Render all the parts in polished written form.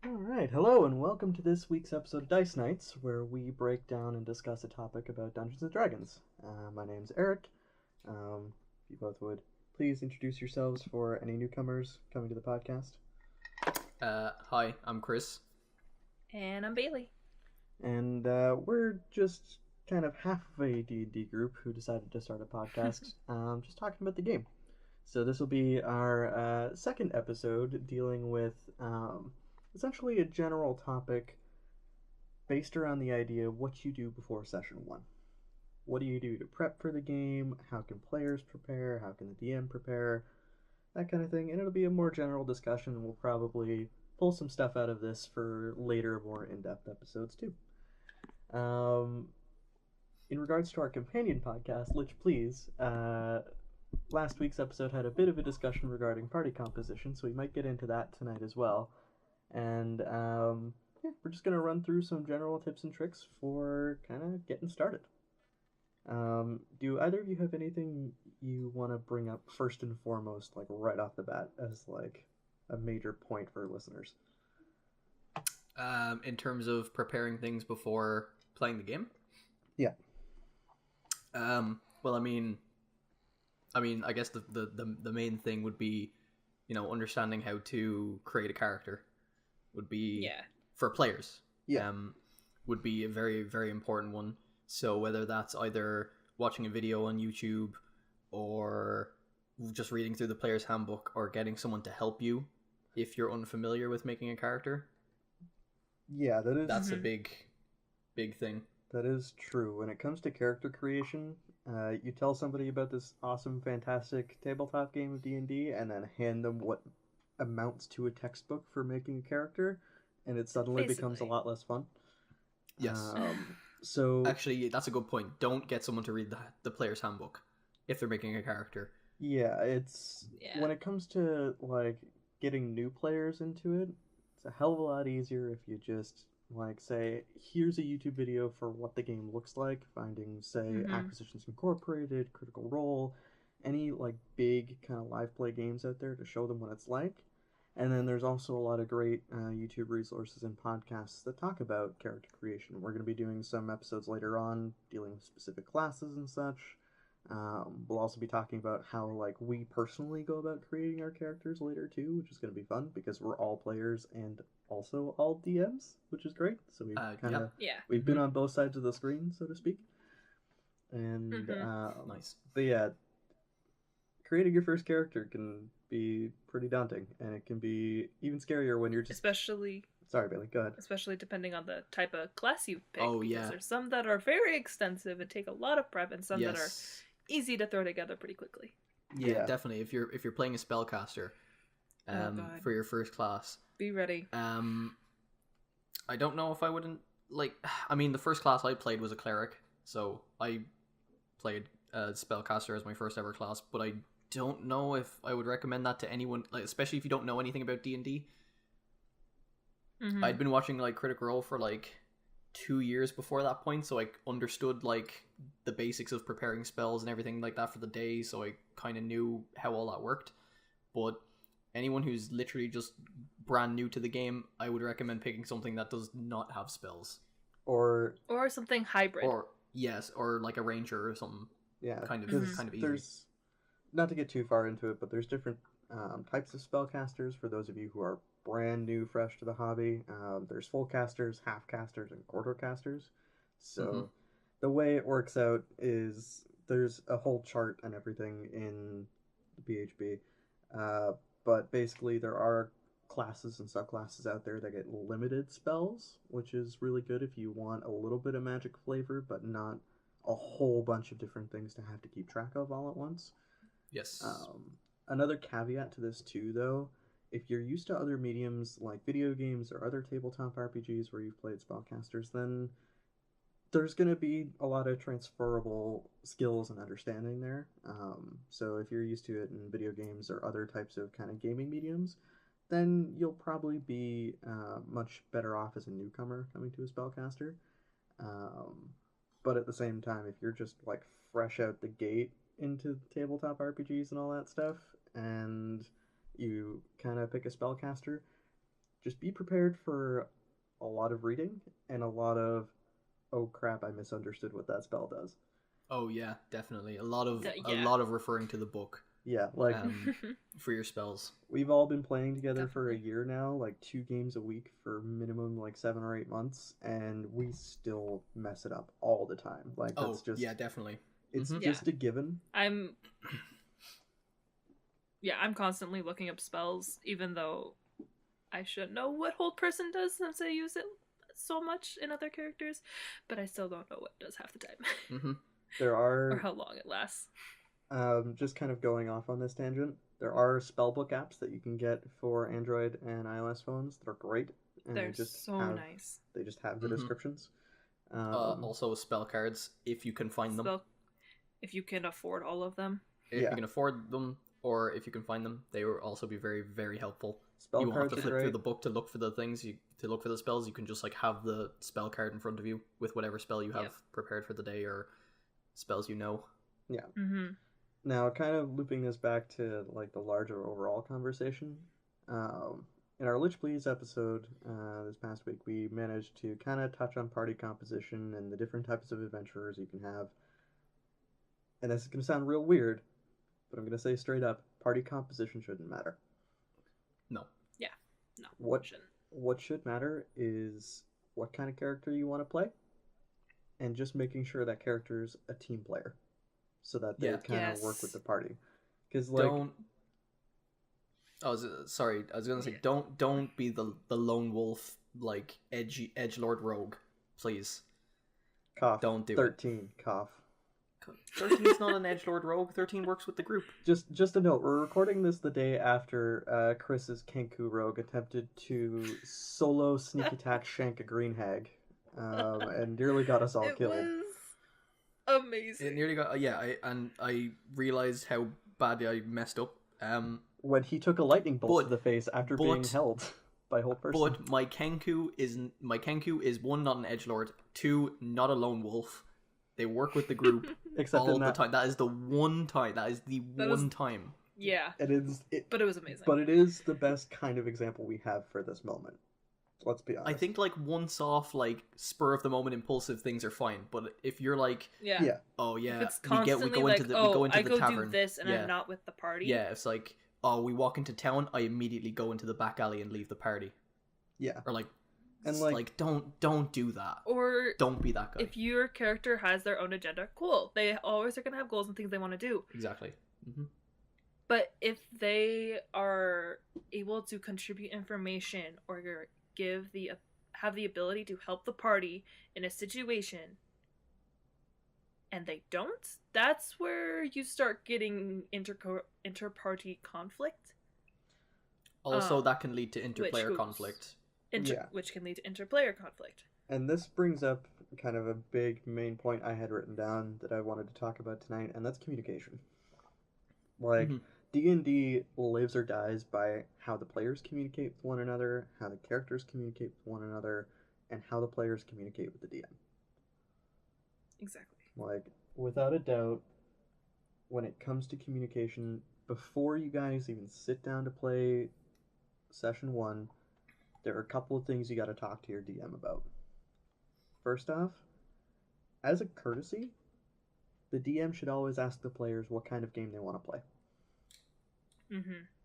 Alright, hello and welcome to this week's episode of Dice Nights, where we break down and discuss a topic about Dungeons and Dragons. My name's Eric. If you both would please introduce yourselves for any newcomers coming to the podcast. Hi, I'm Chris. And I'm Bailey. And we're just kind of half of a D&D group who decided to start a podcast just talking about the game. So this will be our second episode dealing with essentially a general topic based around the idea of what you do before session 1. What do you do to prep for the game? How can players prepare? How can the DM prepare? That kind of thing. And it'll be a more general discussion. We'll probably pull some stuff out of this for later, more in-depth episodes too. In regards to our companion podcast, Lich Please, last week's episode had a bit of a discussion regarding party composition, so we might get into that tonight as well. And we're just going to run through some general tips and tricks for kind of getting started. Do either of you have anything you want to bring up first and foremost, like right off the bat, as like a major point for listeners? In terms of preparing things before playing the game? Yeah. Well, I mean, I guess the main thing would be, understanding how to create a character would be for players. Yeah. Would be a very, very important one. So whether that's either watching a video on YouTube or just reading through the player's handbook or getting someone to help you if you're unfamiliar with making a character. Yeah, that's a big thing. That is true. When it comes to character creation, you tell somebody about this awesome, fantastic tabletop game of D&D and then hand them what amounts to a textbook for making a character, and it suddenly becomes a lot less fun. Yes. So actually, that's a good point. Don't get someone to read the player's handbook if they're making a character. Yeah, when it comes to like getting new players into it, it's a hell of a lot easier if you just like say, here's a YouTube video for what the game looks like, finding say Acquisitions Incorporated, Critical Role, any like big kind of live play games out there to show them what it's like. And then there's also a lot of great YouTube resources and podcasts that talk about character creation. We're going to be doing some episodes later on dealing with specific classes and such. We'll also be talking about how like we personally go about creating our characters later too, which is going to be fun because we're all players and also all DMs, which is great. So we we've been on both sides of the screen, so to speak. And nice. But yeah, creating your first character can be pretty daunting, and it can be even scarier when you're just Sorry, Bailey, go ahead. Especially depending on the type of class you pick. Oh, yeah. There's some that are very extensive and take a lot of prep, and some that are easy to throw together pretty quickly. Yeah, definitely. If you're playing a spellcaster for your first class, be ready. I don't know if I wouldn't the first class I played was a cleric, so I played spellcaster as my first ever class, but I don't know if I would recommend that to anyone, like, especially if you don't know anything about D&D. I'd been watching like Critical Role for like 2 years before that point, so I understood like the basics of preparing spells and everything like that for the day, so I kind of knew how all that worked. But anyone who's literally just brand new to the game, I would recommend picking something that does not have spells, or something hybrid, or like a ranger or something. Yeah, kind of easy. There's, not to get too far into it, but there's different types of spellcasters for those of you who are brand new, fresh to the hobby. There's full casters, half casters, and quarter casters. So the way it works out is there's a whole chart and everything in the PHB. But basically there are classes and subclasses out there that get limited spells, which is really good if you want a little bit of magic flavor, but not a whole bunch of different things to have to keep track of all at once. Yes. Another caveat to this too, though, if you're used to other mediums like video games or other tabletop RPGs where you've played spellcasters, then there's going to be a lot of transferable skills and understanding there. So if you're used to it in video games or other types of kind of gaming mediums, then you'll probably be much better off as a newcomer coming to a spellcaster. But at the same time, if you're just like fresh out the gate into tabletop RPGs and all that stuff, and you kind of pick a spellcaster, just be prepared for a lot of reading and a lot of, oh crap, I misunderstood what that spell does. Oh yeah, definitely. A lot of referring to the book. Yeah, like for your spells. We've all been playing together for a year now, like 2 games a week for minimum like 7 or 8 months, and we still mess it up all the time. Like that's just yeah, definitely. It's just a given. I'm constantly looking up spells, even though I should know what Hold Person does since I use it so much in other characters, but I still don't know what it does half the time. There are or how long it lasts. Just kind of going off on this tangent, there are spellbook apps that you can get for Android and iOS phones that are great. And They're just so nice. They just have the descriptions. Also spell cards, if you can find them. If you can afford all of them. If you can afford them, or if you can find them, they will also be very, very helpful. Spell you won't cards have to flip through the book to look for the things, to look for the spells. You can just like have the spell card in front of you with whatever spell you have prepared for the day or spells you know. Yeah. Now, kind of looping this back to like the larger overall conversation, in our Lich Please episode this past week, we managed to kind of touch on party composition and the different types of adventurers you can have. And this is going to sound real weird, but I'm going to say straight up, party composition shouldn't matter. No. Yeah. No. What should matter is what kind of character you want to play, and just making sure that character's a team player, so that they kind of work with the party. Because like, I was gonna say, don't be the lone wolf like edgelord rogue, please. Cough. Don't do 13. Cough. 13 is not an edgelord rogue. 13 works with the group. Just a note. We're recording this the day after Chris's Kenku rogue attempted to solo sneak attack shank a green hag, and nearly got us all killed. It was amazing. It nearly got I realized how badly I messed up. When he took a lightning bolt to the face after being held by Hold Person. But my Kenku is one, not an edgelord, 2, not a lone wolf. They work with the group Except all the time. That is the one time. That is the one time. Yeah. But it was amazing. But it is the best kind of example we have for this moment. Let's be honest. I think like once off, like spur of the moment impulsive things are fine. But if you're like, oh yeah, if it's constantly we go into the tavern. Do this and I'm not with the party. Yeah, it's like, oh, we walk into town, I immediately go into the back alley and leave the party. Yeah. Or like, and like don't do that. Or don't be that guy. If your character has their own agenda, cool. They always are gonna have goals and things they want to do. Exactly. But if they are able to contribute information or have the ability to help the party in a situation, and they don't, that's where you start getting inter-party conflict. Also, that can lead to interplayer conflict. Which can lead to interplayer conflict. And this brings up kind of a big main point I had written down that I wanted to talk about tonight, and that's communication. Like, D&D lives or dies by how the players communicate with one another, how the characters communicate with one another, and how the players communicate with the DM. Exactly. Like, without a doubt, when it comes to communication, before you guys even sit down to play session 1, there are a couple of things you got to talk to your DM about. First off, as a courtesy, the DM should always ask the players what kind of game they want to play.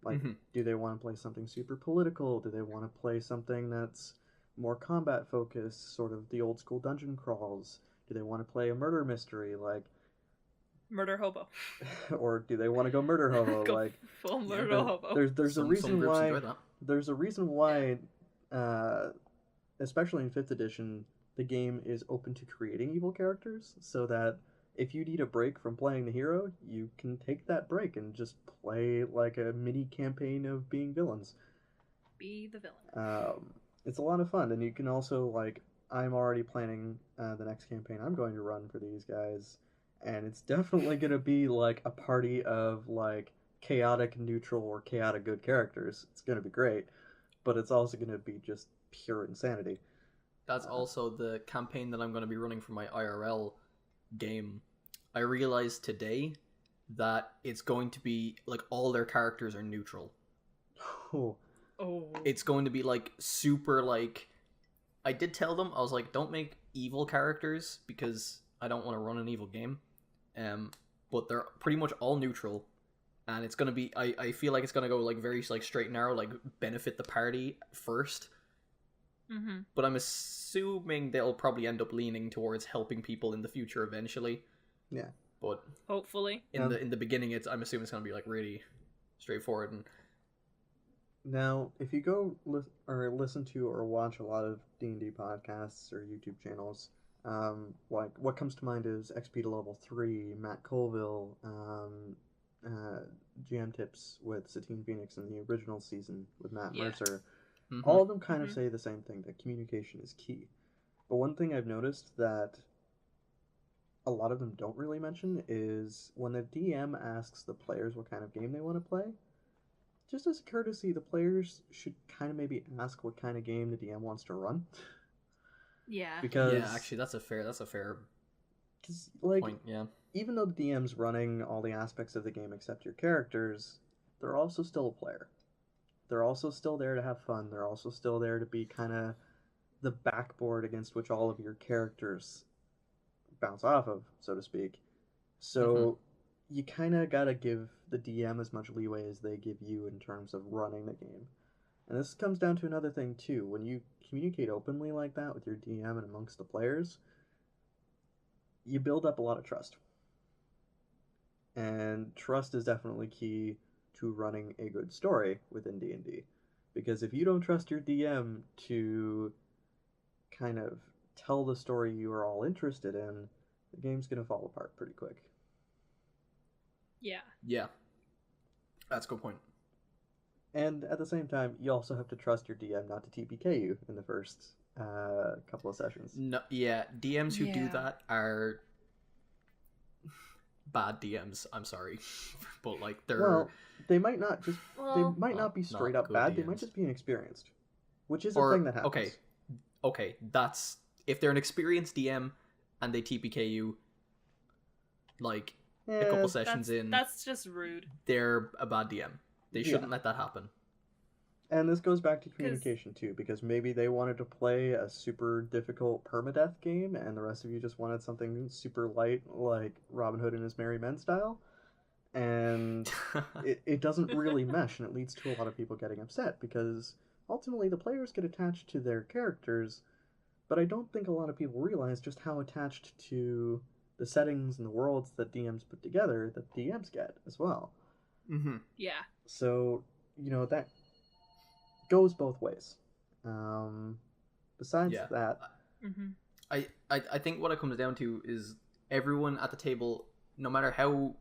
Like, do they want to play something super political? Do they want to play something that's more combat focused, sort of the old school dungeon crawls? Do they want to play a murder mystery, like Murder Hobo? Or do they want to go Murder Hobo? Like full Murder Hobo. There's a reason why. There's a reason why, especially in 5th edition, the game is open to creating evil characters, so that if you need a break from playing the hero, you can take that break and just play like a mini campaign of being villains. Be the villain. It's a lot of fun, and you can also, like, I'm already planning the next campaign I'm going to run for these guys, and it's definitely going to be like a party of like chaotic neutral or chaotic good characters. It's going to be great, but it's also going to be just pure insanity. That's also the campaign that I'm going to be running for my IRL game. I realized today that it's going to be like all their characters are neutral. Oh. Oh. It's going to be like super like. I did tell them, I was like, don't make evil characters because I don't want to run an evil game. But they're pretty much all neutral, and it's gonna be. I feel like it's gonna go like very like straight and narrow, like benefit the party first. Mm-hmm. But I'm assuming they'll probably end up leaning towards helping people in the future eventually. Yeah. But hopefully, in the beginning, I'm assuming it's gonna be like really straightforward. And now, if you go listen to or watch a lot of D&D podcasts or YouTube channels, like what comes to mind is XP to Level 3, Matt Colville, GM Tips with Satine Phoenix in the original season with Matt Mercer. Mm-hmm. All of them kind of say the same thing, that communication is key. But one thing I've noticed that a lot of them don't really mention is when the DM asks the players what kind of game they want to play, just as a courtesy, the players should kind of maybe ask what kind of game the DM wants to run. Yeah. Because yeah, actually, that's a fair like, point. Yeah. Even though the DM's running all the aspects of the game except your characters, they're also still a player. They're also still there to have fun. They're also still there to be kind of the backboard against which all of your characters bounce off of, so to speak. So you kind of got to give the DM as much leeway as they give you in terms of running the game. And this comes down to another thing, too. When you communicate openly like that with your DM and amongst the players, you build up a lot of trust. And trust is definitely key to running a good story within D&D. Because if you don't trust your DM to kind of tell the story you are all interested in, the game's going to fall apart pretty quick. Yeah. Yeah. That's a good point. And at the same time, you also have to trust your DM not to TPK you in the first couple of sessions. No, yeah, DMs who do that are bad DMs. I'm sorry, but like they might not just they might not be straight up bad. DMs. They might just be inexperienced, which is a thing that happens. Okay, that's if they're an experienced DM and they TPK you, like a couple sessions in. That's just rude. They're a bad DM. They shouldn't let that happen. And this goes back to communication too, because maybe they wanted to play a super difficult permadeath game, and the rest of you just wanted something super light, like Robin Hood and His Merry Men style, and it doesn't really mesh, and it leads to a lot of people getting upset, because ultimately the players get attached to their characters, but I don't think a lot of people realize just how attached to the settings and the worlds that DMs put together that DMs get as well. Mm-hmm. Yeah. So, that goes both ways. Besides that, I think what it comes down to is everyone at the table, no matter how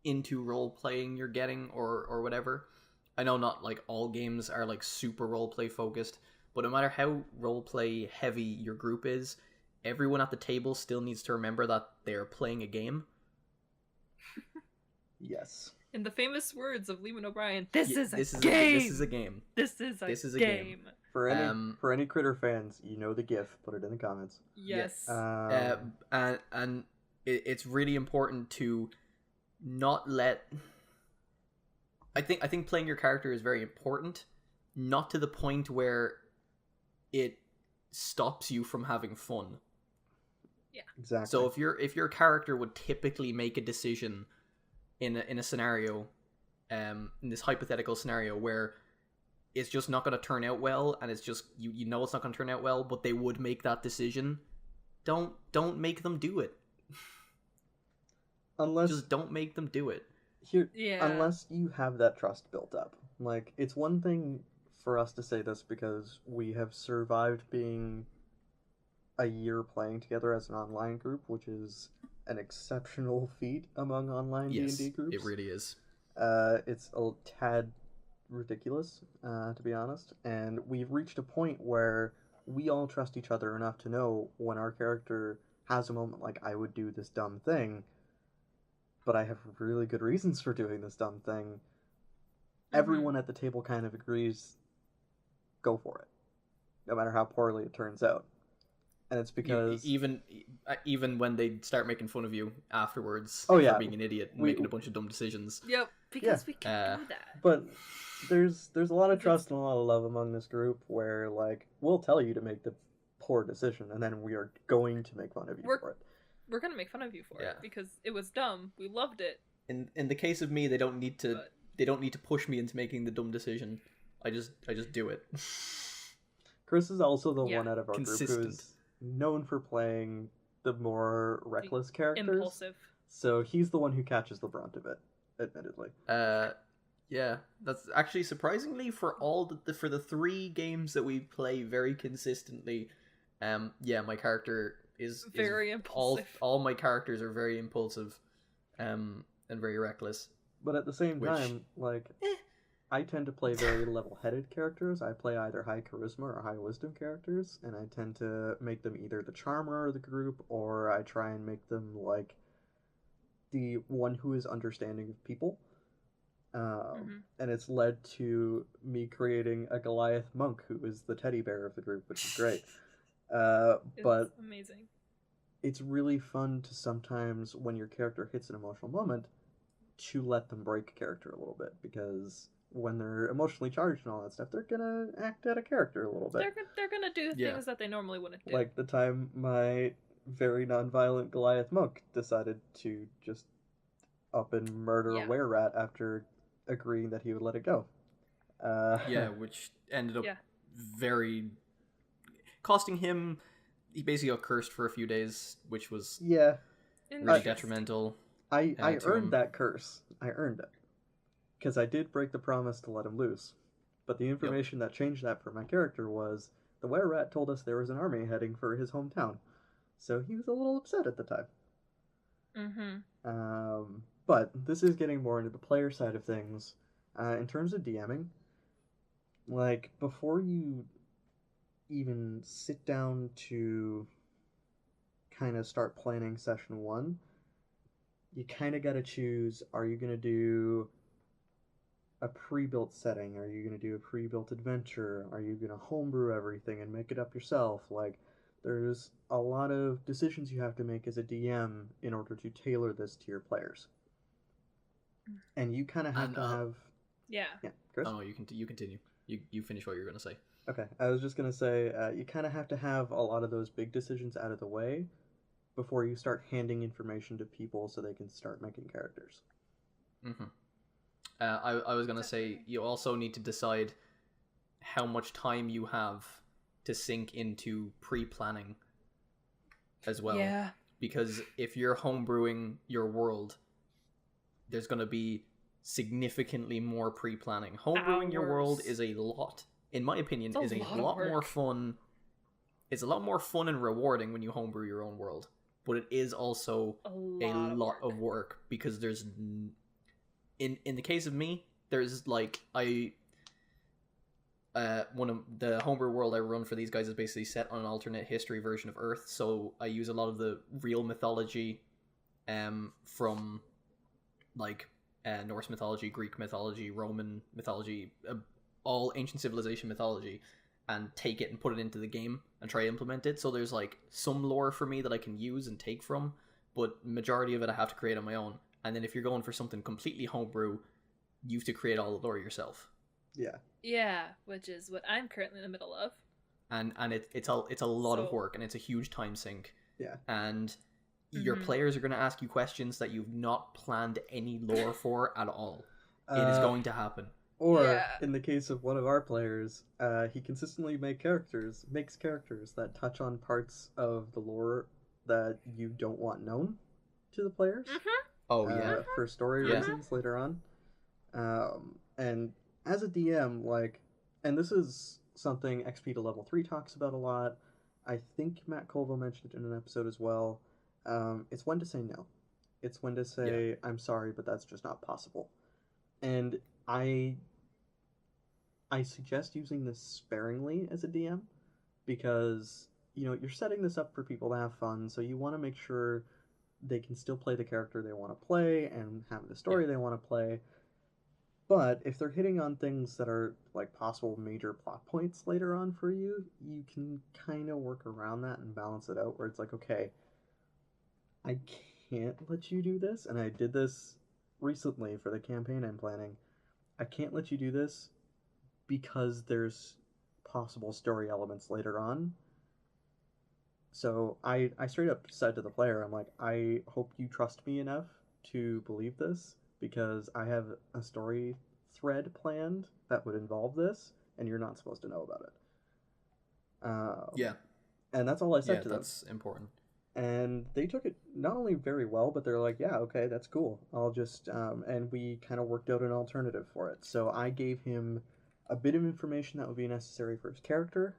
into role playing you're getting or whatever. I know not like all games are like super role play focused, but no matter how role play heavy your group is, everyone at the table still needs to remember that they're playing a game. Yes. In the famous words of Lehman O'Brien, this is a game. This is a game. This is a game. For any Critter fans, you know the GIF. Put it in the comments. Yes. And it's really important to not let. I think playing your character is very important, not to the point where it stops you from having fun. Yeah. Exactly. So if your character would typically make a decision in a scenario, in this hypothetical scenario where it's just not going to turn out well, and it's just you know it's not going to turn out well, but they would make that decision, don't make them do it. Just don't make them do it. Unless you have that trust built up. Like, it's one thing for us to say this because we have survived being a year playing together as an online group, which is an exceptional feat among online D&D groups. It really is. It's a tad ridiculous, to be honest, and we've reached a point where we all trust each other enough to know when our character has a moment like, I would do this dumb thing, but I have really good reasons for doing this dumb thing. Everyone at the table kind of agrees, go for it, no matter how poorly it turns out. And it's because even when they start making fun of you afterwards Oh, yeah. for being an idiot and making a bunch of dumb decisions. Yep, because we can do that. But there's a lot of trust and a lot of love among this group where, like, we'll tell you to make the poor decision, and then we are going to make fun of you for it. We're gonna make fun of you for it because it was dumb. We loved it. In the case of me, they don't need to push me into making the dumb decision. I just do it. Chris is also the one out of our Consistent. group who's known for playing the more reckless characters. Impulsive. So he's the one who catches the brunt of it, admittedly. Yeah, that's actually surprisingly for for the 3 games that we play very consistently. My character is very impulsive. All my characters are very impulsive, and very reckless. But at the same time, like, I tend to play very level-headed characters. I play either high charisma or high wisdom characters, and I tend to make them either the charmer of the group, or I try and make them, like, the one who is understanding of people. And it's led to me creating a Goliath monk who is the teddy bear of the group, which is great. But amazing. It's really fun to sometimes, when your character hits an emotional moment, to let them break character a little bit, because when they're emotionally charged and all that stuff, they're gonna act out of character a little bit. They're gonna do things that they normally wouldn't do. Like the time my very non-violent Goliath monk decided to just up and murder a were-rat after agreeing that he would let it go. Which ended up very costing him. He basically got cursed for a few days, which was really detrimental. I earned that curse. I earned it. Because I did break the promise to let him loose. But the information that changed that for my character was the were-rat told us there was an army heading for his hometown. So he was a little upset at the time. But this is getting more into the player side of things. In terms of DMing, like, before you even sit down to kind of start planning session 1, you kind of got to choose, are you going to do a pre-built setting? Are you going to do a pre-built adventure? Are you going to homebrew everything and make it up yourself? Like, there's a lot of decisions you have to make as a DM in order to tailor this to your players. And you kind of have to have... Yeah, Chris? Oh, you continue. You finish what you're going to say. Okay, I was just going to say, you kind of have to have a lot of those big decisions out of the way before you start handing information to people so they can start making characters. I was going to say, you also need to decide how much time you have to sink into pre-planning as well. Yeah. Because if you're homebrewing your world, there's going to be significantly more pre-planning. Homebrewing your world is a lot, in my opinion, is a lot more fun. It's a lot more fun and rewarding when you homebrew your own world. But it is also a lot of work because there's... In the case of me, there's, like, one of the homebrew world I run for these guys is basically set on an alternate history version of Earth, so I use a lot of the real mythology from, like, Norse mythology, Greek mythology, Roman mythology, all ancient civilization mythology, and take it and put it into the game and try to implement it. So there's, like, some lore for me that I can use and take from, but majority of it I have to create on my own. And then if you're going for something completely homebrew, you have to create all the lore yourself. Yeah. Yeah, which is what I'm currently in the middle of. And it's a lot of work, and it's a huge time sink. Yeah. And your players are going to ask you questions that you've not planned any lore for at all. It is going to happen. Or, in the case of one of our players, he consistently makes characters that touch on parts of the lore that you don't want known to the players. Oh, yeah. For story reasons later on. And as a DM, like, and this is something XP to level 3 talks about a lot. I think Matt Colville mentioned it in an episode as well. It's when to say no. It's when to say, I'm sorry, but that's just not possible. And I suggest using this sparingly as a DM because, you know, you're setting this up for people to have fun, so you want to make sure they can still play the character they want to play and have the story they want to play. But if they're hitting on things that are like possible major plot points later on for you, you can kind of work around that and balance it out where it's like, okay, I can't let you do this, and I did this recently for the campaign I'm planning. I can't let you do this because there's possible story elements later on. So I straight up said to the player, I'm like, I hope you trust me enough to believe this because I have a story thread planned that would involve this, and you're not supposed to know about it. Yeah. And that's all I said Yeah, to them. that's important. And they took it not only very well, but they're like, yeah, okay, that's cool. I'll just, and we kind of worked out an alternative for it. So I gave him a bit of information that would be necessary for his character,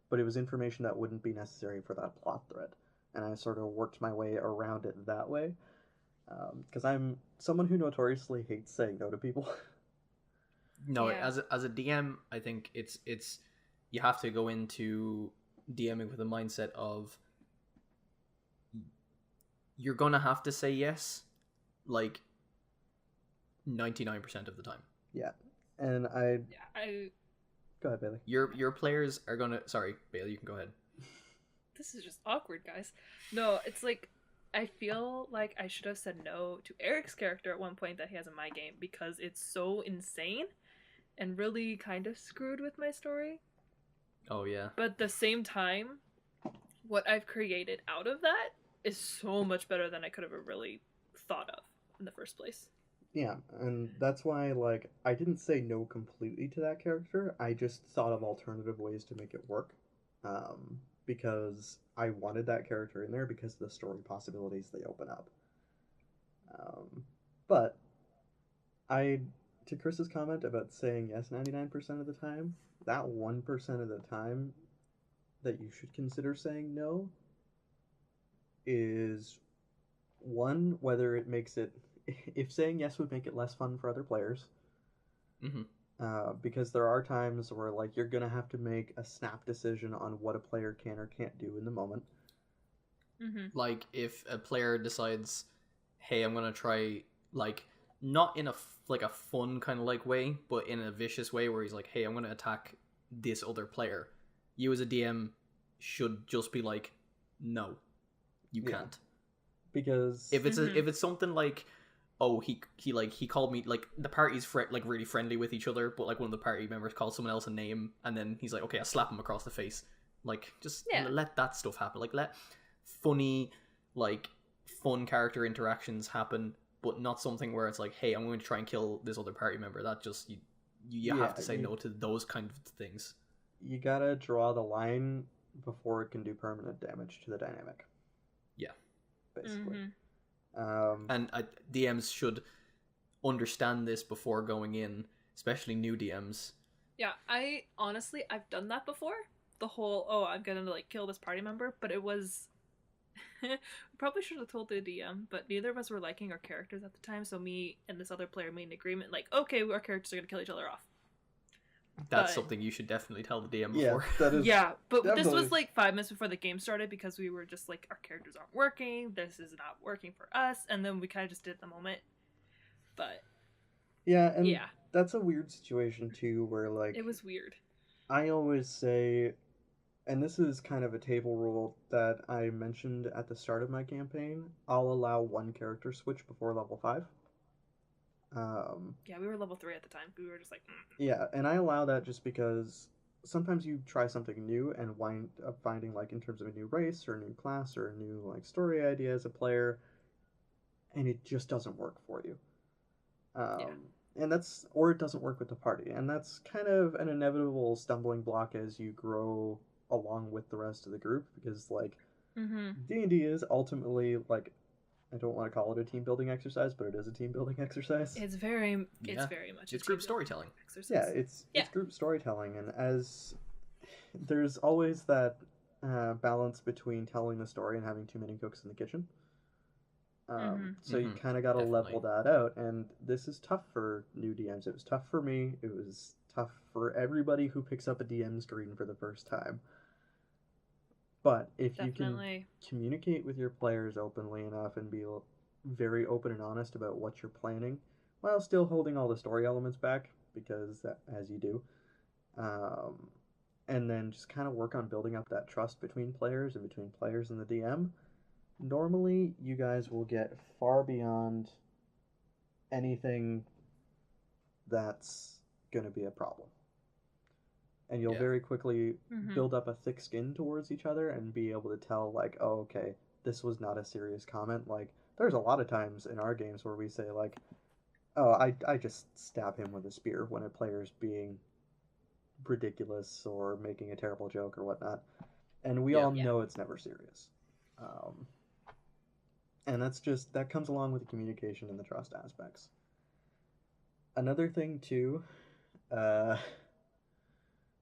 but it was information that wouldn't be necessary for that plot thread. And I sort of worked my way around it that way. Because I'm someone who notoriously hates saying no to people. No, Yeah. as a DM, I think it's you have to go into DMing with a mindset of you're gonna have to say yes, like 99% of the time. Yeah, and I go ahead, Bailey. Your players are gonna. Sorry, Bailey, you can go ahead. This is just awkward, guys. No, it's like I feel like I should have said no to Eric's character at one point that he has in my game because it's so insane and really kind of screwed with my story. Oh yeah. But at the same time, what I've created out of that is so much better than I could have really thought of in the first place. Yeah, and that's why, like, I didn't say no completely to that character. I just thought of alternative ways to make it work. Because I wanted that character in there because of the story possibilities they open up. But to Chris's comment about saying yes 99% of the time, that 1% of the time that you should consider saying no is one, whether it makes it, if saying yes would make it less fun for other players. Mm-hmm. Because there are times where like you're gonna have to make a snap decision on what a player can or can't do in the moment. Mm-hmm. Like if a player decides, "Hey, I'm gonna try," like not in a like a fun kind of like way, but in a vicious way where he's like, "Hey, I'm gonna attack this other player." You as a DM should just be like, "No, you can't." Because if it's something like, oh, he called me, like the party's like really friendly with each other, but like one of the party members calls someone else a name, and then he's like, okay, I'll slap him across the face. Like, just let that stuff happen. Like, let funny, like fun character interactions happen, but not something where it's like, hey, I'm going to try and kill this other party member. That just you have to say no to those kind of things. You gotta draw the line before it can do permanent damage to the dynamic. Yeah, basically. And DMs should understand this before going in, especially new DMs. Yeah, I've done that before. The whole, oh, I'm gonna like kill this party member, but it was we probably should have told the DM, but neither of us were liking our characters at the time, so me and this other player made an agreement like, okay, our characters are gonna kill each other off. That's something you should definitely tell the DM before. Yeah, but this was like 5 minutes before the game started because we were just like, our characters aren't working, this is not working for us, and then we kind of just did it at the moment. But yeah, that's a weird situation too, where like it was weird. I always say, and this is kind of a table rule that I mentioned at the start of my campaign, I'll allow one character switch before level 5. Yeah, we were level 3 at the time. We were just like, Yeah, and I allow that just because sometimes you try something new and wind up finding, like, in terms of a new race or a new class or a new like story idea as a player, and it just doesn't work for you. And or it doesn't work with the party, and that's kind of an inevitable stumbling block as you grow along with the rest of the group, because like D&D is ultimately, like, I don't want to call it a team building exercise, but it is a team building exercise. It's very much. It's group storytelling. Exercise. Yeah, it's group storytelling, and as there's always that balance between telling the story and having too many cooks in the kitchen. So you kind of got to level that out, and this is tough for new DMs. It was tough for me. It was tough for everybody who picks up a DM screen for the first time. But if you can communicate with your players openly enough and be very open and honest about what you're planning, while still holding all the story elements back, because as you do. Um, and then just kind of work on building up that trust between players and between players and the DM. Normally, you guys will get far beyond anything that's going to be a problem. And you'll very quickly build up a thick skin towards each other and be able to tell, like, oh, okay, this was not a serious comment. Like, there's a lot of times in our games where we say, like, oh, I just stab him with a spear when a player's being ridiculous or making a terrible joke or whatnot. And we all know it's never serious. And that comes along with the communication and the trust aspects. Another thing, too,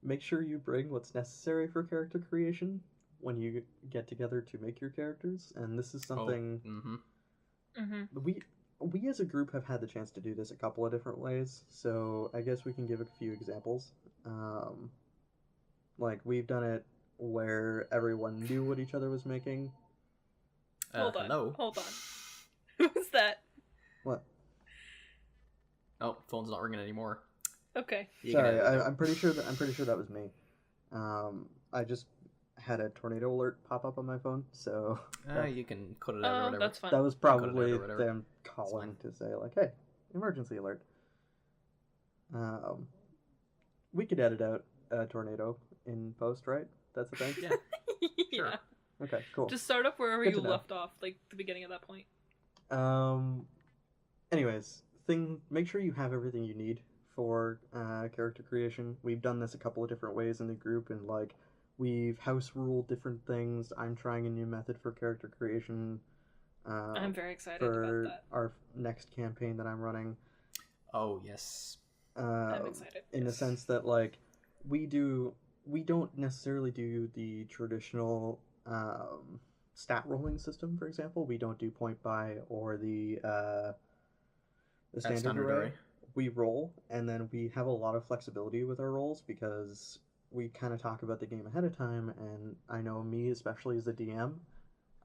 make sure you bring what's necessary for character creation when you get together to make your characters. And this is something we as a group have had the chance to do this a couple of different ways. So I guess we can give a few examples. Like, we've done it where everyone knew what each other was making. Hold on. Hello? Hold on. Who's that? What? Oh, phone's not ringing anymore. Okay. Sorry, I'm pretty sure that was me. I just had a tornado alert pop up on my phone, so you can cut it out or whatever. That's fine. that was probably them calling to say, like, hey, emergency alert. We could edit out a tornado in post, right? That's the thing? Yeah. Yeah. Sure. Okay, cool. Just start up wherever Good you to know. left off, like the beginning of that point. Anyways, make sure you have everything you need for character creation. We've done this a couple of different ways in the group, and like we've house ruled different things. I'm trying a new method for character creation. I'm very excited for about that. our next campaign that I'm running. Oh yes. I'm excited. In the sense that like we don't necessarily do the traditional stat rolling system. For example, we don't do point buy or the standard array. We roll, and then we have a lot of flexibility with our rolls because we kind of talk about the game ahead of time. And I know me, especially as a DM,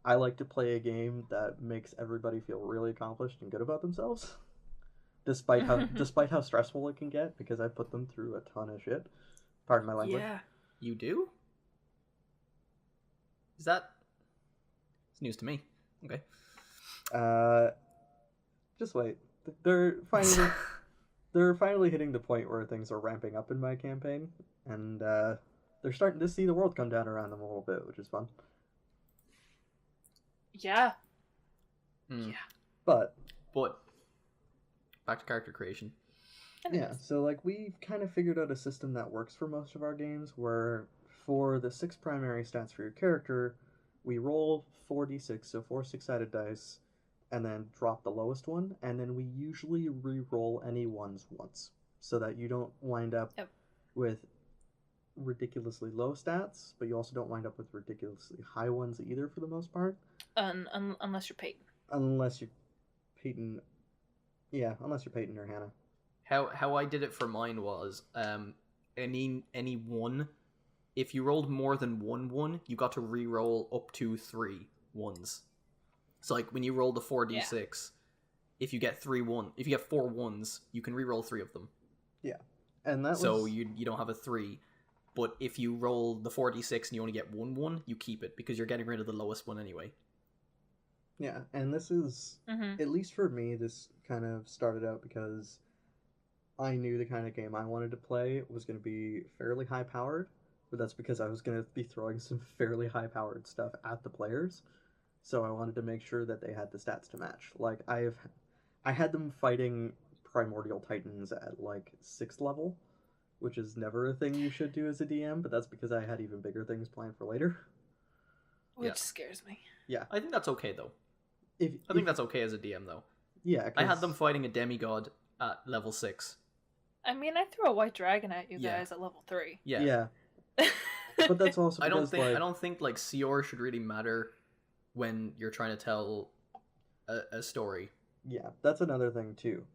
I like to play a game that makes everybody feel really accomplished and good about themselves, despite how stressful it can get, because I put them through a ton of shit. Pardon my language. Yeah. You do? Is that? It's news to me. Okay. Just wait. They're finally hitting the point where things are ramping up in my campaign, and they're starting to see the world come down around them a little bit, which is fun. Yeah. Mm. Yeah. But back to character creation. yeah, so like we've kind of figured out a system that works for most of our games, where for the 6 primary stats for your character, we roll 4d6, so 4 6-sided dice, and then drop the lowest one, and then we usually re-roll any ones once, so that you don't wind up with ridiculously low stats, but you also don't wind up with ridiculously high ones either, for the most part. Unless you're Peyton. Unless you're Peyton. Yeah, unless you're Peyton or Hannah. How I did it for mine was any one. If you rolled more than 1, you got to re-roll up to 3 1s. So like when you roll the 4d6, if you get 4 1s, you can re-roll 3 of them. Yeah, and that so you don't have a 3. But if you roll the 4d6 and you only get 1, you keep it because you're getting rid of the lowest one anyway. Yeah, and this is, at least for me, this kind of started out because I knew the kind of game I wanted to play was going to be fairly high-powered, but that's because I was going to be throwing some fairly high-powered stuff at the players, so I wanted to make sure that they had the stats to match. Like, I had them fighting Primordial Titans at, like, 6th level, which is never a thing you should do as a DM, but that's because I had even bigger things planned for later. Which scares me. Yeah. I think that's okay, though. I think that's okay as a DM, though. Yeah, I had them fighting a demigod at level 6. I mean, I threw a white dragon at you guys at level 3. Yeah. But that's also because, I don't think like CR should really matter when you're trying to tell a story. Yeah, that's another thing too.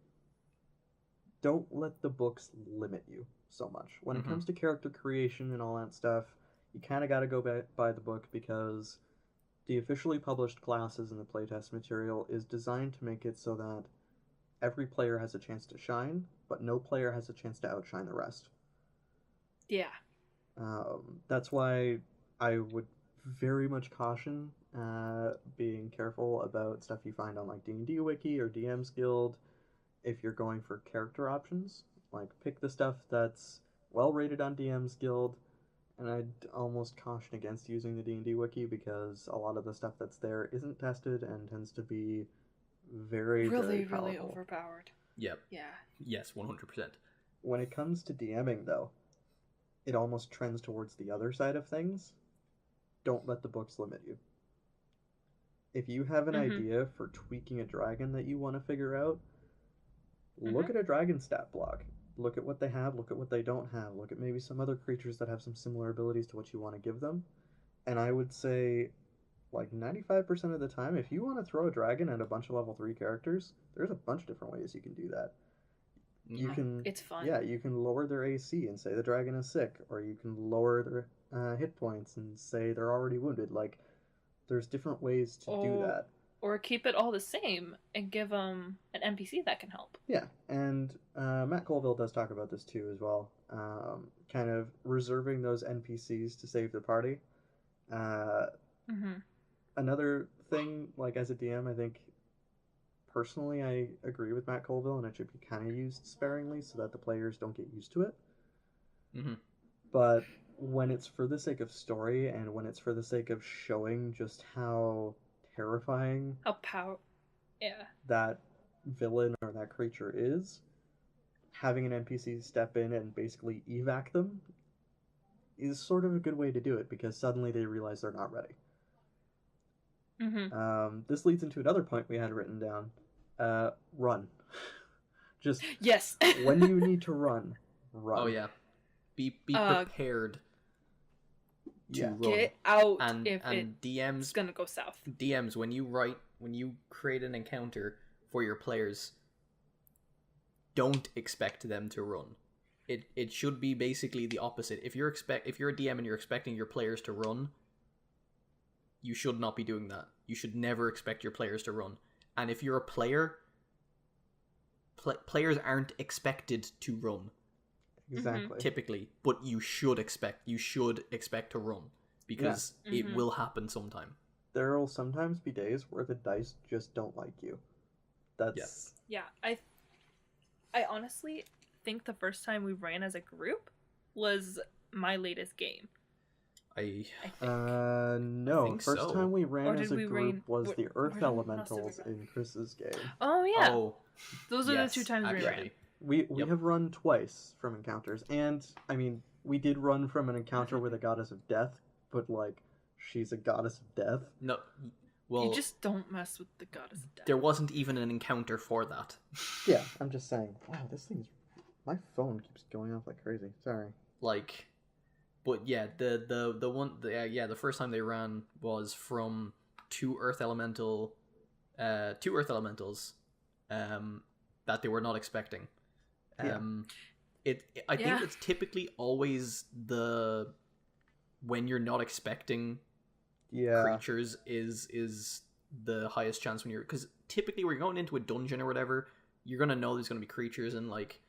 Don't let the books limit you so much. When it comes to character creation and all that stuff, you kind of got to go by the book, because the officially published classes in the playtest material is designed to make it so that every player has a chance to shine, but no player has a chance to outshine the rest. Yeah. That's why I would very much caution being careful about stuff you find on like D&D Wiki or DM's Guild if you're going for character options. Like, pick the stuff that's well rated on DM's Guild, and I'd almost caution against using the D&D Wiki because a lot of the stuff that's there isn't tested and tends to be very, very powerful. Really overpowered. Yep. Yeah. Yes, 100%. When it comes to DMing, though, it almost trends towards the other side of things. Don't let the books limit you. If you have an idea for tweaking a dragon that you want to figure out, look at a dragon stat block. Look at what they have, look at what they don't have, look at maybe some other creatures that have some similar abilities to what you want to give them. And I would say, like 95% of the time, if you want to throw a dragon at a bunch of level 3 characters, there's a bunch of different ways you can do that. You can, it's fun. Yeah, you can lower their AC and say the dragon is sick, or you can lower their hit points and say they're already wounded. Like, there's different ways to do that. Or keep it all the same and give them an NPC that can help. Yeah, and Matt Colville does talk about this too as well. Kind of reserving those NPCs to save the party. Another thing, like as a DM, I think personally I agree with Matt Colville, and it should be kind of used sparingly so that the players don't get used to it. But when it's for the sake of story and when it's for the sake of showing just how terrifying that villain or that creature is, having an NPC step in and basically evac them is sort of a good way to do it because suddenly they realize they're not ready. This leads into another point we had written down. Run. Just yes. When you need to run. Oh yeah. Be prepared to run. Get out and DMs, it's gonna go south. DMs, when you create an encounter for your players, don't expect them to run. It should be basically the opposite. If you're a DM and you're expecting your players to run, you should not be doing that. You should never expect your players to run. And if you're a player, players aren't expected to run. Exactly. Typically, but you should expect to run because it will happen sometime. There will sometimes be days where the dice just don't like you. That's I honestly think the first time we ran as a group was my latest game. I think. No. I think first so. time we ran as a group was the Earth Elementals in Chris's game. Oh yeah. Oh, those are the two times we ran. We have run twice from encounters, and I mean we did run from an encounter with a goddess of death, but like she's a goddess of death. No, well, you just don't mess with the goddess of death. There wasn't even an encounter for that. Yeah, I'm just saying. Wow, my phone keeps going off like crazy. Sorry. Like, but yeah, the first time they ran was from two Earth Elementals, that they were not expecting. I think it's typically always when you're not expecting creatures is the highest chance when you're, because typically when you're going into a dungeon or whatever, you're gonna know there's gonna be creatures in like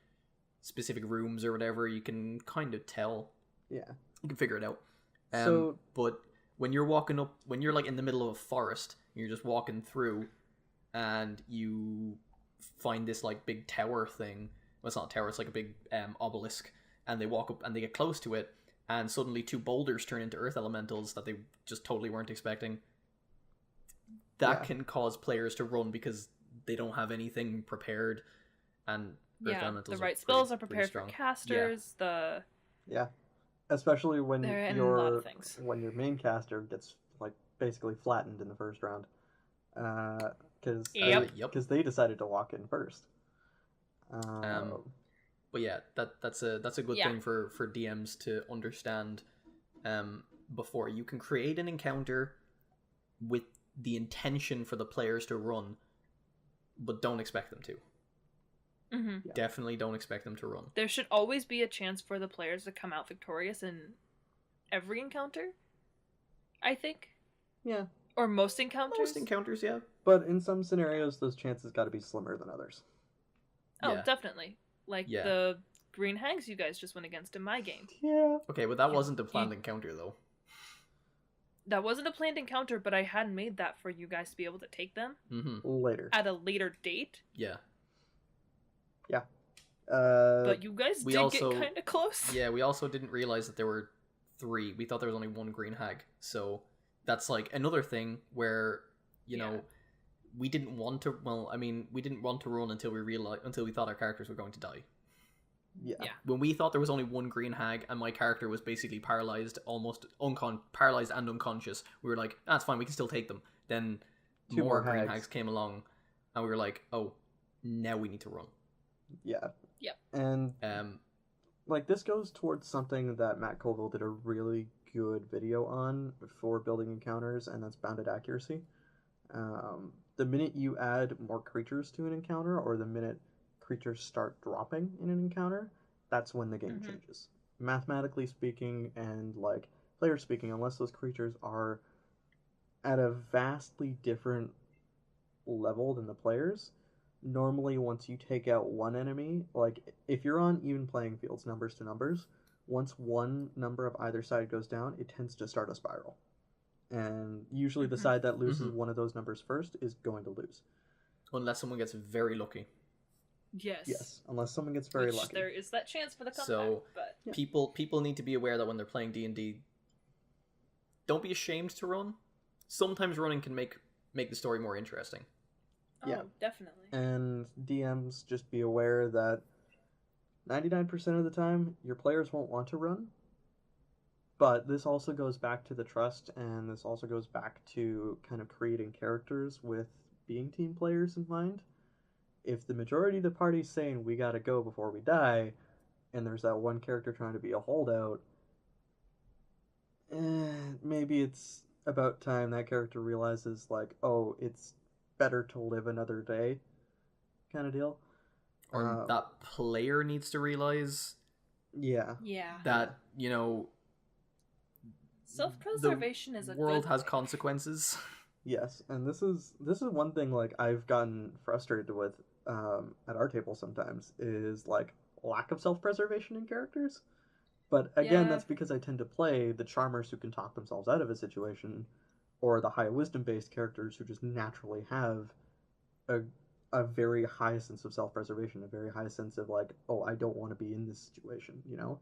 specific rooms or whatever. You can kind of tell. Yeah, you can figure it out. But when you're like in the middle of a forest, you're just walking through, and you find this like big tower thing. Well, it's not a tower, it's like a big obelisk, and they walk up and they get close to it, and suddenly two boulders turn into Earth Elementals that they just totally weren't expecting. That can cause players to run because they don't have anything prepared, and Earth Elementals the right spells are prepared for casters. Especially when your main caster gets like basically flattened in the first round, because they decided to walk in first. But yeah, that's a good thing for DMs to understand. Before you can create an encounter with the intention for the players to run, but don't expect them to. Definitely don't expect them to run. There should always be a chance for the players to come out victorious in every encounter, I think. Yeah. Or most encounters. Most encounters, yeah. But in some scenarios, those chances got to be slimmer than others. Oh, Yeah. definitely. Like Yeah. the green hags you guys just went against in my game. Yeah. Okay, but that wasn't a planned encounter though. That wasn't a planned encounter, but I had made that for you guys to be able to take them Later. at a later date. Yeah. But you guys we did also- get kind of close. Yeah, we also didn't realize that there were 3. We thought there was only 1 green hag. So that's like another thing where, you know, we didn't want to. Well, I mean, we didn't want to run until we thought our characters were going to die. Yeah. When we thought there was only 1 green hag and my character was basically paralyzed, almost paralyzed and unconscious, we were like, that's fine, we can still take them. Then 2 more more green hags. hags came along, and we were like, oh, now we need to run. Yeah. Yep. And Um, like this goes towards something that Matt Colville did a really good video on for building encounters, and that's bounded accuracy. The minute you add more creatures to an encounter, or the minute creatures start dropping in an encounter, that's when the game changes. Mathematically speaking, and like player speaking, unless those creatures are at a vastly different level than the players, normally once you take out one enemy, like if you're on even playing fields, numbers to numbers, once one number of either side goes down, it tends to start a spiral. And usually the side that loses one of those numbers first is going to lose. unless someone gets very lucky. Yes, unless someone gets very Which lucky. there is that chance for the comeback. So but Yeah. people need to be aware that when they're playing D&D, don't be ashamed to run. Sometimes running can make the story more interesting. Yeah. Definitely. And DMs, just be aware that 99% of the time, your players won't want to run. But this also goes back to the trust, and this also goes back to kind of creating characters with being team players in mind. If the majority of the party's saying, we gotta go before we die, and there's that one character trying to be a holdout, maybe it's about time that character realizes, like, oh, it's better to live another day, kind of deal. Or that player needs to realize Yeah. that, you know, Self-preservation is a world good has thing. consequences. Yes, and this is one thing like I've gotten frustrated with at our table sometimes is like lack of self-preservation in characters. But again, Yeah. that's because I tend to play the charmers who can talk themselves out of a situation, or the high wisdom-based characters who just naturally have a very high sense of self-preservation, a very high sense of like, oh, I don't want to be in this situation, you know?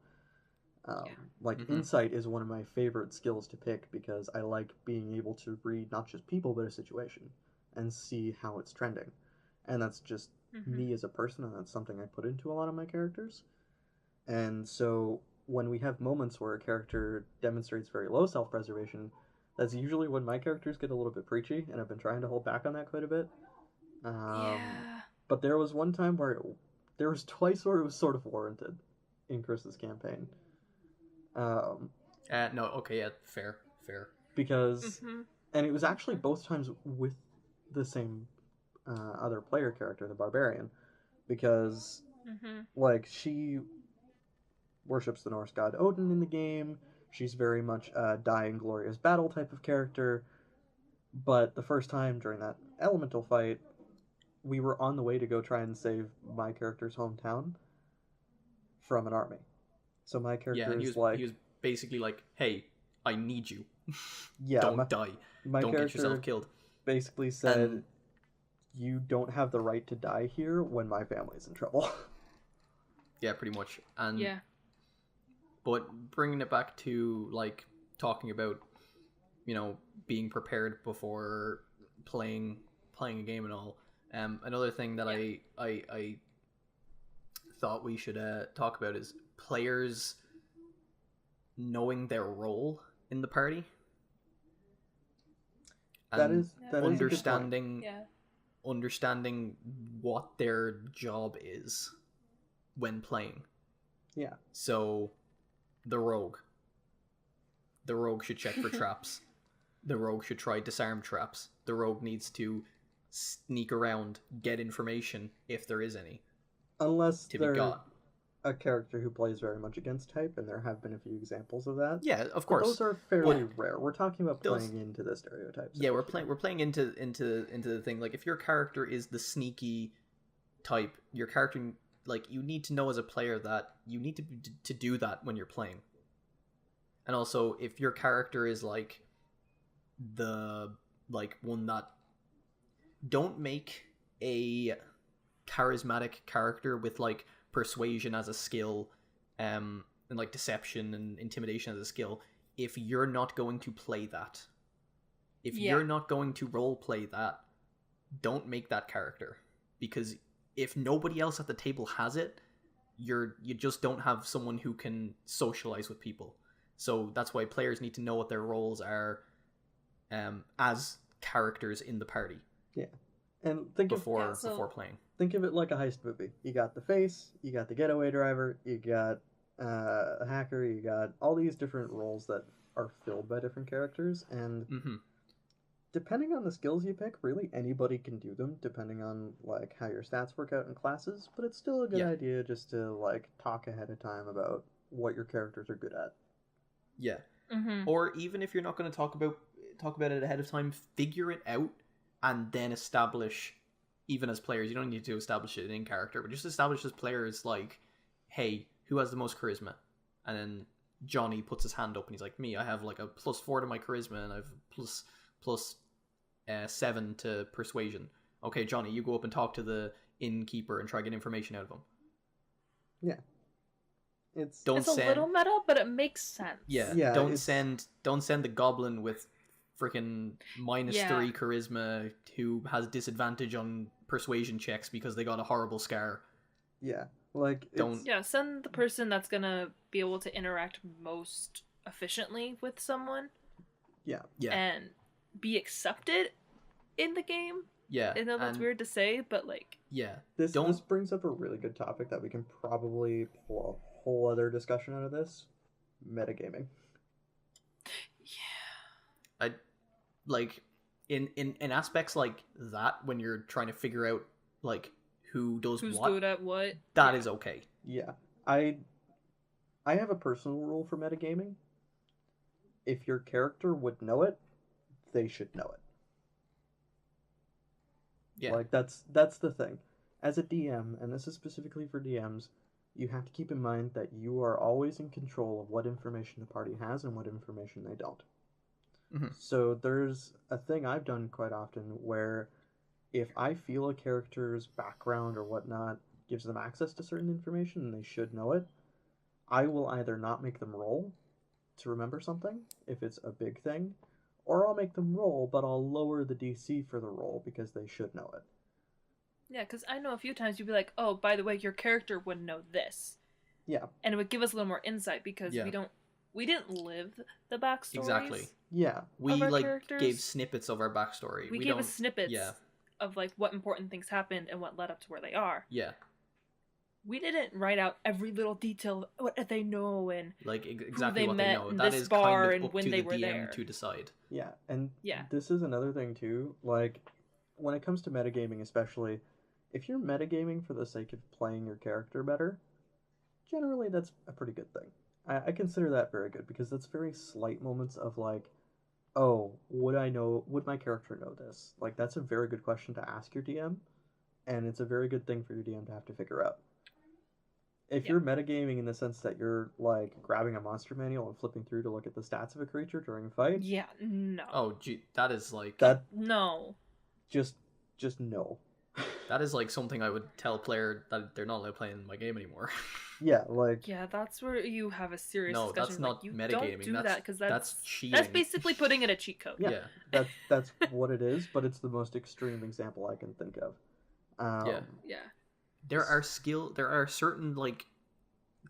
Like Mhm. insight is one of my favorite skills to pick because I like being able to read not just people but a situation and see how it's trending, and that's just me as a person, and that's something I put into a lot of my characters. And so when we have moments where a character demonstrates very low self-preservation, that's usually when my characters get a little bit preachy, and I've been trying to hold back on that quite a bit. Yeah. But there was one time where there was twice where it was sort of warranted in Chris's campaign. No, okay, yeah, fair. Because, and it was actually both times with the same other player character, the barbarian, because like she worships the Norse god Odin in the game. She's very much a die in glorious battle type of character. But the first time during that elemental fight, we were on the way to go try and save my character's hometown from an army. So my character Yeah, and is like, he was basically like, "Hey, I need you. yeah, Don't die. my Don't character get yourself killed." basically said, And- you don't have the right to die here when my family's in trouble. Yeah, pretty much. And Yeah. but bringing it back to like talking about, you know, being prepared before playing a game and all. Another thing that I thought we should talk about is players knowing their role in the party. That And is a good point. understanding what their job is when playing. Yeah. So, the rogue should check for traps. The rogue should try disarm traps. The rogue needs to sneak around, get information if there is any Unless to be they're got. a character who plays very much against type, and there have been a few examples of that. Yeah, of But course. those are fairly rare. We're talking about Those- playing into the stereotypes. Yeah, we're playing into the thing. Like if your character is the sneaky type, your character, like, you need to know as a player that you need to do that when you're playing. And also, if your character is like the like one that, don't make a charismatic character with like persuasion as a skill, and like deception and intimidation as a skill, if you're not going to play that. If you're not going to role play that, don't make that character. Because if nobody else at the table has it, you just don't have someone who can socialize with people. So that's why players need to know what their roles are as characters in the party. Yeah. And before playing. Think of it like a heist movie. You got the face, you got the getaway driver, you got a hacker, you got all these different roles that are filled by different characters, and depending on the skills you pick, really anybody can do them, depending on like how your stats work out in classes, but it's still a good idea just to like talk ahead of time about what your characters are good at. Yeah. Or even if you're not going to talk about it ahead of time, figure it out and then establish, even as players, you don't need to establish it in character, but just establish as players, like, hey, who has the most charisma? And then Johnny puts his hand up and he's like, me, I have like a +4 to my charisma and I have plus 7 to persuasion. Okay, Johnny, you go up and talk to the innkeeper and try to get information out of him. Yeah. It's a little meta, but it makes sense. Yeah. Don't send the goblin with freaking -3 charisma who has disadvantage on persuasion checks because they got a horrible scar. Yeah. Like, send the person that's gonna be able to interact most efficiently with someone. Yeah. And be accepted in the game. Yeah. I know that's weird to say, but like... Yeah. This brings up a really good topic that we can probably pull a whole other discussion out of this. Metagaming. Yeah. Like, in aspects like that, when you're trying to figure out, like, who's good at what, that is okay. Yeah. I have a personal rule for metagaming. If your character would know it, they should know it. Yeah. Like, that's the thing. As a DM, and this is specifically for DMs, you have to keep in mind that you are always in control of what information the party has and what information they don't. So there's a thing I've done quite often where if I feel a character's background or whatnot gives them access to certain information and they should know it, I will either not make them roll to remember something, if it's a big thing, or I'll make them roll, but I'll lower the DC for the roll because they should know it. Yeah, because I know a few times you'd be like, oh, by the way, your character would know this. Yeah. And it would give us a little more insight because we didn't live the backstories. Exactly. Yeah. We gave snippets of our backstory. We gave us snippets of like what important things happened and what led up to where they are. Yeah. We didn't write out every little detail of what they know and like exactly what they know. That is bar kind of up when to they the were DM there to decide. Yeah, and this is another thing too. Like, when it comes to metagaming, especially, if you're metagaming for the sake of playing your character better, generally that's a pretty good thing. I consider that very good because that's very slight moments of like, oh, would my character know this? Like, that's a very good question to ask your DM, and it's a very good thing for your DM to have to figure out. If you're metagaming in the sense that you're like grabbing a monster manual and flipping through to look at the stats of a creature during a fight, no. Oh, gee, that is like no. Just no. That is like something I would tell a player that they're not allowed playing my game anymore. Yeah, like... Yeah, that's where you have a serious discussion. No, that's not like, metagaming. Don't do that, because that's cheating. That's basically putting in a cheat code. Yeah. That's what it is, but it's the most extreme example I can think of. Yeah. There are certain, like,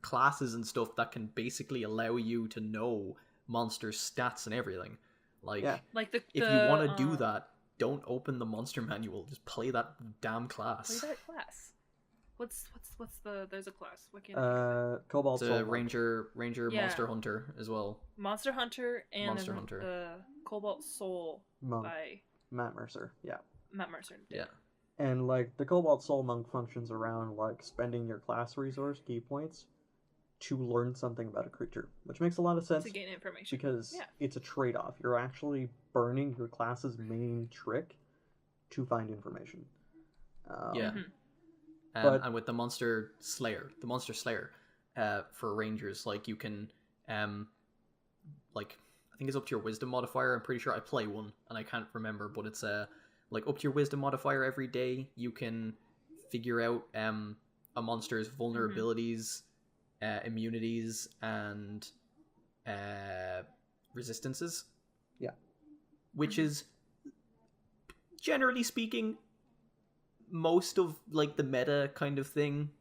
classes and stuff that can basically allow you to know monsters' stats and everything. Like, like if you want to do that, don't open the monster manual. Just play that damn class. Play that class. What's there's a class. What can Cobalt Soul. Ranger Monster Hunter as well. Monster Hunter and Monster Hunter. Cobalt Soul Monk. by Matt Mercer. Yeah. Matt Mercer. Yeah. And like the Cobalt Soul Monk functions around like spending your class resource key points to learn something about a creature, which makes a lot of sense to gain information because it's a trade-off. You're actually burning your class's main trick to find information. And with the Monster Slayer, for Rangers, like you can, like I think it's up to your Wisdom modifier. I'm pretty sure I play one and I can't remember, but it's like up to your Wisdom modifier every day. You can figure out a monster's vulnerabilities, immunities, and resistances. Yeah, which is generally speaking most of like the meta kind of thing,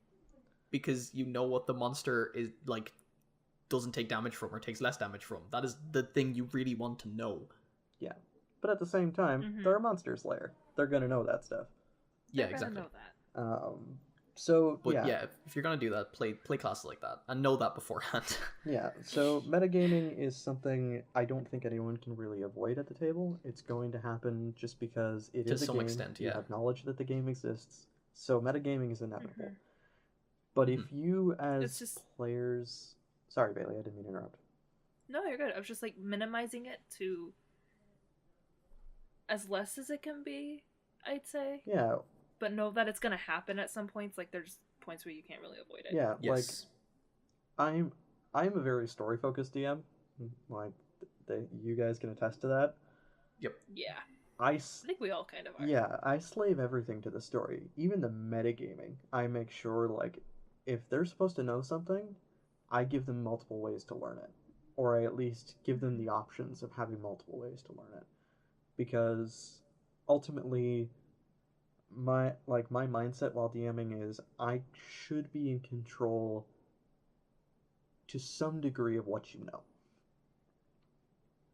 because you know what the monster is like doesn't take damage from or takes less damage from. That is the thing you really want to know. Yeah, but at the same time, they're a Monster Slayer. They're gonna know that stuff. Yeah, exactly. Know that. So but yeah, if you're gonna do that, play classes like that and know that beforehand. Yeah, so metagaming is something I don't think anyone can really avoid at the table. It's going to happen just because it is a game. To some extent, yeah. You have knowledge that the game exists, so metagaming is inevitable. But if you as players... Sorry, Bailey, I didn't mean to interrupt. No, you're good. I was just like minimizing it to as less as it can be, I'd say. Yeah. But know that it's going to happen at some points. Like, there's points where you can't really avoid it. Yeah, yes. Like, I'm a very story-focused DM. Like, you guys can attest to that. Yep. Yeah. I think we all kind of are. Yeah, I slave everything to the story. Even the metagaming. I make sure, like, if they're supposed to know something, I give them multiple ways to learn it. Or I at least give them the options of having multiple ways to learn it. Because, ultimately... my mindset while DMing is I should be in control to some degree of what you know.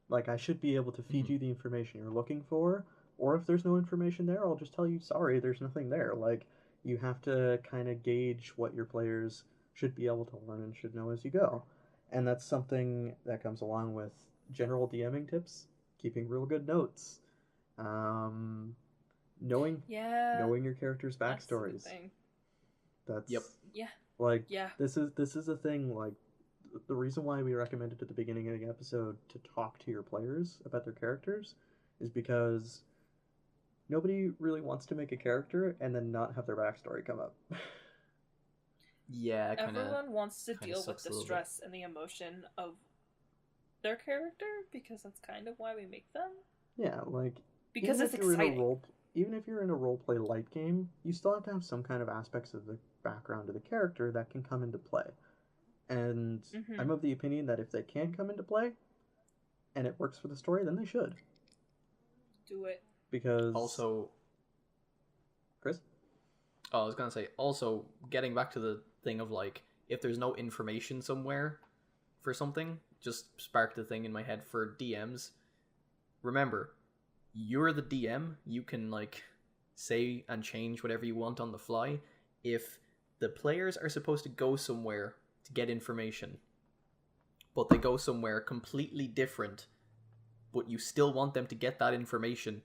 Like, I should be able to feed you the information you're looking for, or if there's no information there, I'll just tell you, sorry, there's nothing there. Like, you have to kind of gauge what your players should be able to learn and should know as you go. And that's something that comes along with general DMing tips, keeping real good notes, knowing your characters' backstories. That's this is a thing. Like, the reason why we recommended at the beginning of the episode to talk to your players about their characters is because nobody really wants to make a character and then not have their backstory come up. Yeah, everyone wants to deal with the stress and the emotion of their character, because that's kind of why we make them. Yeah, like, because it's exciting. Even if you're in a roleplay light game, you still have to have some kind of aspects of the background of the character that can come into play. And I'm of the opinion that if they can come into play, and it works for the story, then they should. Do it. Because... Also... Chris? Oh, I was gonna say, also, getting back to the thing of, like, if there's no information somewhere for something, just sparked the thing in my head for DMs. Remember, you're the DM. You can, like, say and change whatever you want on the fly. If the players are supposed to go somewhere to get information, but they go somewhere completely different, but you still want them to get that information,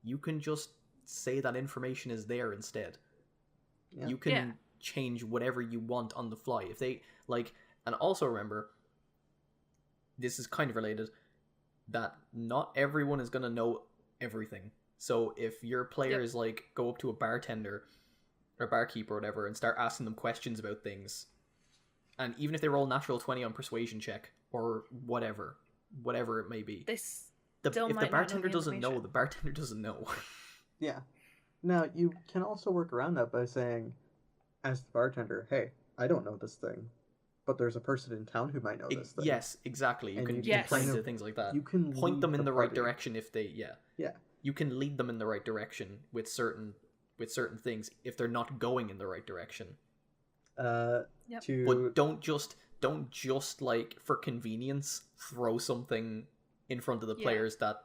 you can just say that information is there instead. Yeah. You can change whatever you want on the fly. If they, like, and also remember, this is kind of related, that not everyone is going to know everything. So if your players like go up to a bartender or barkeeper or whatever and start asking them questions about things, and even if they roll natural 20 on persuasion check or whatever it may be, if the bartender doesn't know, the bartender doesn't know. Yeah. Now, you can also work around that by saying, as the bartender, hey, I don't know this thing, but there's a person in town who might know this thing. Yes, exactly. You can play into things like that. You can point them in the right direction if they, you can lead them in the right direction with certain things if they're not going in the right direction. But don't just like, for convenience, throw something in front of the players that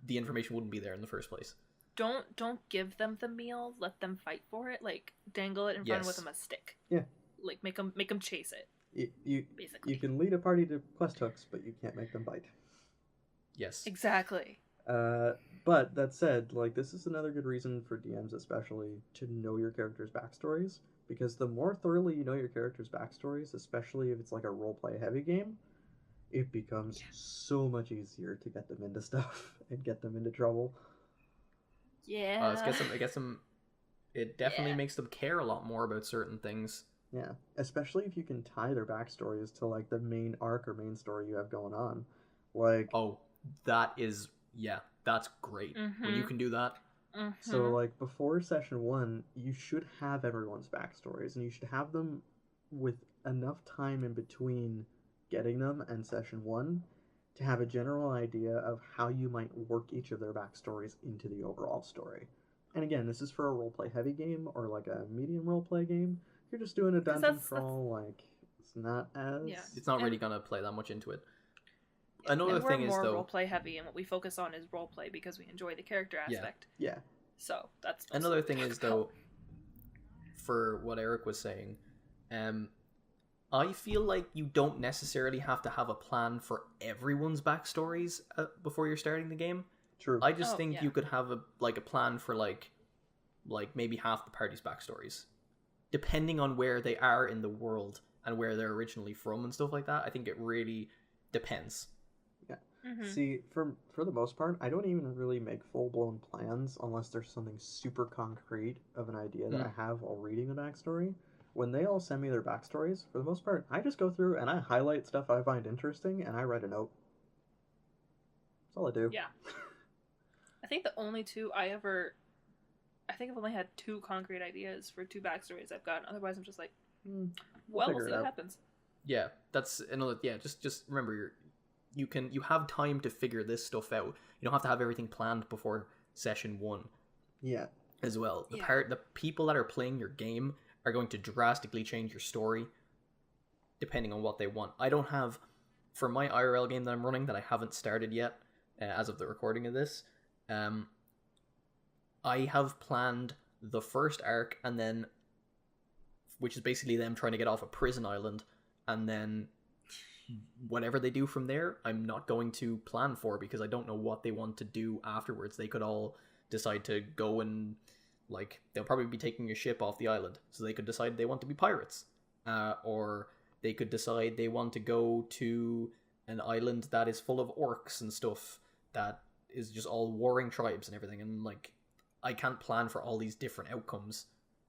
the information wouldn't be there in the first place. Don't give them the meal. Let them fight for it. Like, dangle it in front of them with a stick. Yeah. Like, make them chase it. Basically, you can lead a party to quest hooks, but you can't make them bite. Yes. Exactly. But that said, like, this is another good reason for DMs especially to know your characters' backstories, because the more thoroughly you know your characters' backstories, especially if it's like a roleplay heavy game, it becomes so much easier to get them into stuff and get them into trouble. Yeah. Let's get some It definitely makes them care a lot more about certain things. Yeah, especially if you can tie their backstories to like the main arc or main story you have going on. Like, oh, that's great when you can do that. So like before session 1, you should have everyone's backstories, and you should have them with enough time in between getting them and session 1 to have a general idea of how you might work each of their backstories into the overall story. And again, this is for a roleplay heavy game or like a medium roleplay game. If you're just doing a dungeon crawl, like it's not as it's not really gonna play that much into it. Another thing is, though, we're more roleplay heavy, and what we focus on is roleplay because we enjoy the character aspect. Yeah. So that's another thing is, though, for what Eric was saying, I feel like you don't necessarily have to have a plan for everyone's backstories before you're starting the game. True. I just think you could have a plan for like maybe half the party's backstories, depending on where they are in the world and where they're originally from and stuff like that. I think it really depends. See, for the most part, I don't even really make full-blown plans unless there's something super concrete of an idea that I have while reading the backstory. When they all send me their backstories, for the most part, I just go through and I highlight stuff I find interesting and I write a note. That's all I do. Yeah. I think the only two I've only had 2 concrete ideas for 2 backstories I've gotten. Otherwise, I'm just like, we'll see what happens. Yeah, that's another. Yeah, just remember you have time to figure this stuff out. You don't have to have everything planned before session 1. Yeah. As well. The people that are playing your game are going to drastically change your story depending on what they want. I don't have, for my IRL game that I'm running that I haven't started yet, as of the recording of this, I have planned the first arc, and then, which is basically them trying to get off a prison island, and then whatever they do from there, I'm not going to plan for, because I don't know what they want to do afterwards. They could all decide to go and, like, they'll probably be taking a ship off the island, so they could decide they want to be pirates, or they could decide they want to go to an island that is full of orcs and stuff, that is just all warring tribes and everything, and like, I can't plan for all these different outcomes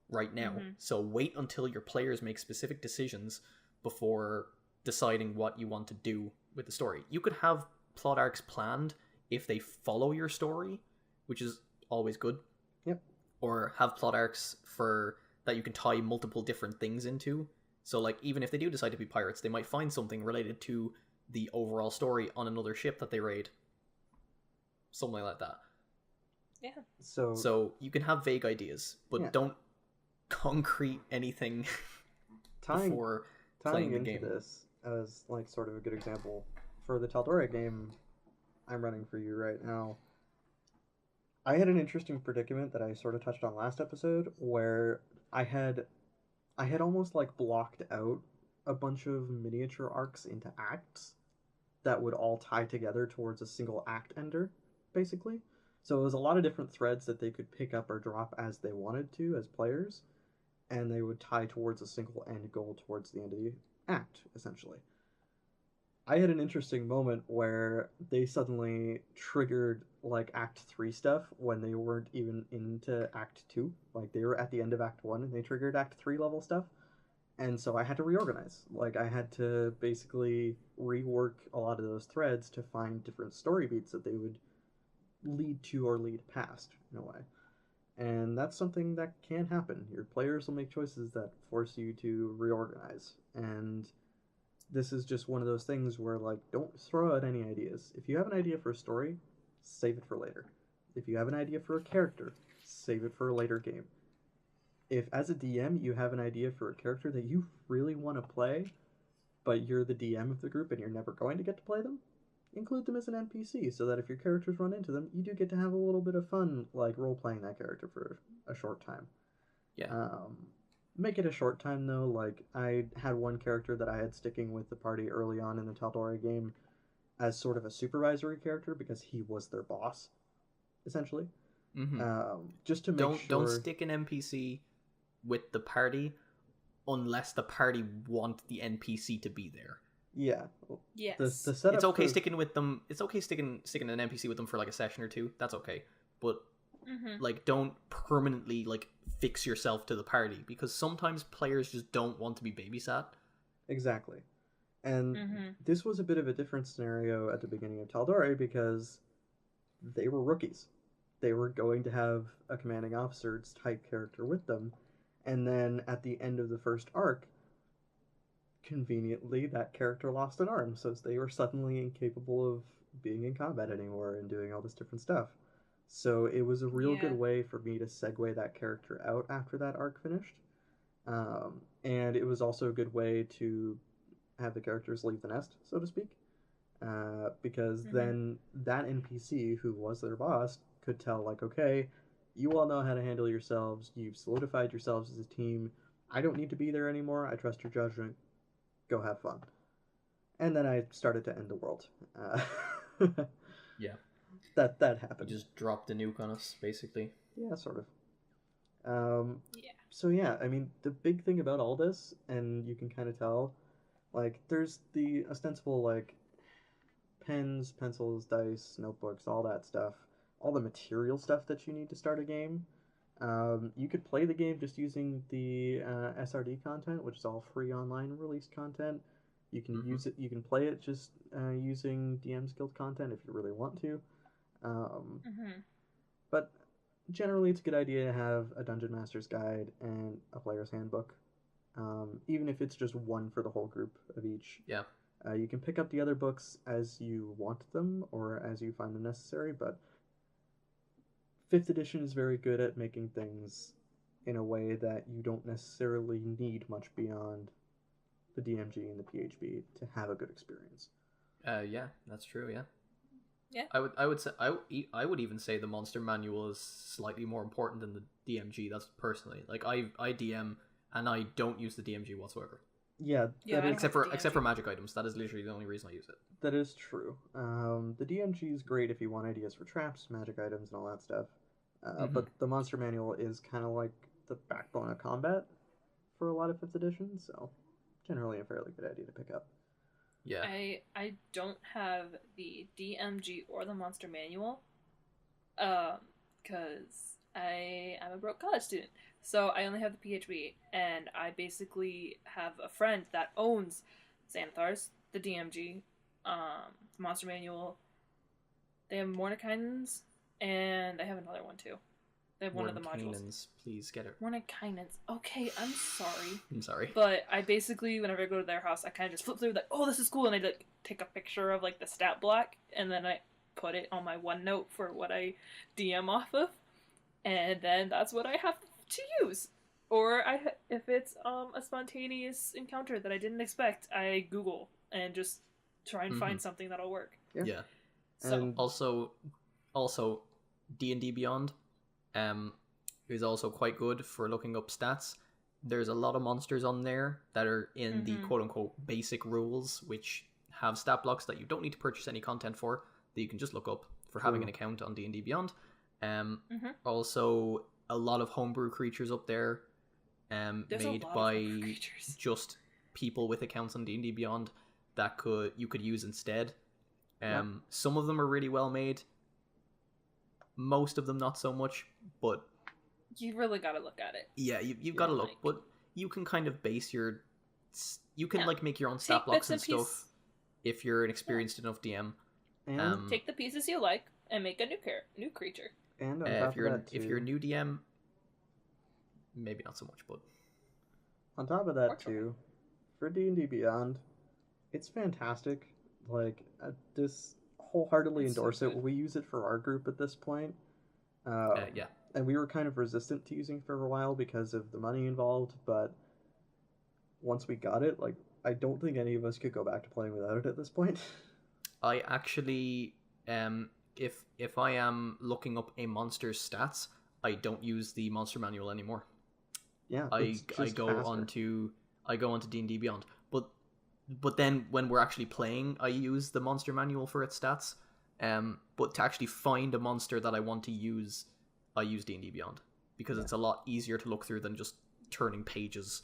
right now. So wait until your players make specific decisions before deciding what you want to do with the story. You could have plot arcs planned if they follow your story, which is always good. Yep. Or have plot arcs for that you can tie multiple different things into. So like, even if they do decide to be pirates, they might find something related to the overall story on another ship that they raid. Something like that. Yeah. So you can have vague ideas, but don't concrete anything before playing the game. This as like sort of a good example for the Tal'Dorei game I'm running for you right now. I had an interesting predicament that I sort of touched on last episode, where I had almost like blocked out a bunch of miniature arcs into acts that would all tie together towards a single act ender, basically. So it was a lot of different threads that they could pick up or drop as they wanted to as players, and they would tie towards a single end goal towards the end of the act, essentially. I had an interesting moment where they suddenly triggered like Act 3 stuff when they weren't even into Act 2. Like, they were at the end of Act 1 and they triggered Act 3 level stuff. And so I had to reorganize. Like, I had to basically rework a lot of those threads to find different story beats that they would lead to or lead past, in a way. And that's something that can happen. Your players will make choices that force you to reorganize. And this is just one of those things where, like, don't throw out any ideas. If you have an idea for a story, save it for later. If you have an idea for a character, save it for a later game. If, as a DM, you have an idea for a character that you really want to play, but you're the DM of the group and you're never going to get to play them, include them as an NPC, so that if your characters run into them, you do get to have a little bit of fun, like, role-playing that character for a short time. Yeah. Make it a short time, though. Like, I had one character that I had sticking with the party early on in the Tal'Dorei game as sort of a supervisory character, because he was their boss, essentially. Just to make sure... Don't stick an NPC with the party unless the party want the NPC to be there. Yeah. Yes. The setup it's okay sticking with them. It's okay sticking an NPC with them for like a session or two. That's okay. But like don't permanently like fix yourself to the party, because sometimes players just don't want to be babysat. Exactly. And this was a bit of a different scenario at the beginning of Tal'Dorei because they were rookies. They were going to have a commanding officer type character with them, and then at the end of the first arc, conveniently, that character lost an arm, so they were suddenly incapable of being in combat anymore and doing all this different stuff. So it was a real good way for me to segue that character out after that arc finished. And it was also a good way to have the characters leave the nest, so to speak. Because then that NPC, who was their boss, could tell, like, okay, you all know how to handle yourselves, you've solidified yourselves as a team, I don't need to be there anymore, I trust your judgment, go have fun. And then I started to end the world. Yeah. That happened. You just dropped a nuke on us, basically. Yeah, sort of. So yeah, I mean, the big thing about all this, and you can kind of tell, like, there's the ostensible, like, pens, pencils, dice, notebooks, all that stuff, all the material stuff that you need to start a game. You could play the game just using the SRD content, which is all free online released content. You can use it. You can play it just using DM's Guild content if you really want to. But generally, it's a good idea to have a Dungeon Master's Guide and a Player's Handbook, even if it's just one for the whole group of each. Yeah. You can pick up the other books as you want them or as you find them necessary, but 5th edition is very good at making things in a way that you don't necessarily need much beyond the DMG and the PHB to have a good experience. Yeah, that's true. Yeah. Yeah. I would say I would even say the monster manual is slightly more important than the DMG. That's personally, like, I DM and I don't use the DMG whatsoever. Yeah, except for magic items. That is literally the only reason I use it. That is true. The DMG is great if you want ideas for traps, magic items, and all that stuff. But the monster manual is kind of like the backbone of combat for a lot of 5th edition, so generally a fairly good idea to pick up. Yeah. I don't have the DMG or the monster manual, because I am a broke college student. So I only have the PHB, and I basically have a friend that owns Xanathar's, the DMG, the monster manual. They have Mordenkainen's, and they have another one too. They have one of the modules. Please get it. Mordenkainen's. Okay, I'm sorry. I'm sorry. But I basically, whenever I go to their house, I kind of just flip through, like, oh, this is cool, and I like take a picture of like the stat block, and then I put it on my OneNote for what I DM off of, and then that's what I have to use. Or if it's a spontaneous encounter that I didn't expect, I Google and just try and find something that'll work. Yeah. So and also D&D Beyond is also quite good for looking up stats. There's a lot of monsters on there that are in the quote-unquote basic rules, which have stat blocks that you don't need to purchase any content for, that you can just look up for having an account on D&D Beyond. Also, a lot of homebrew creatures up there, made by just people with accounts on D&D Beyond that you could use instead. Some of them are really well made. Most of them not so much, but you really got to look at it. Yeah, you've got to look, but you can kind of base your... You can like make your own stat blocks and stuff if you're an experienced enough DM. And take the pieces you like and make a new creature. And if you're a new DM, maybe not so much, but on top of that too, for D&D Beyond, it's fantastic. Like, this wholeheartedly endorse it. We use it for our group at this point. Yeah. And we were kind of resistant to using it for a while because of the money involved, but once we got it, like, I don't think any of us could go back to playing without it at this point. I actually, if I am looking up a monster's stats, I don't use the monster manual anymore. Yeah, I go onto D&D Beyond. But then when we're actually playing, I use the monster manual for its stats. But to actually find a monster that I want to use, I use D&D Beyond, because it's a lot easier to look through than just turning pages.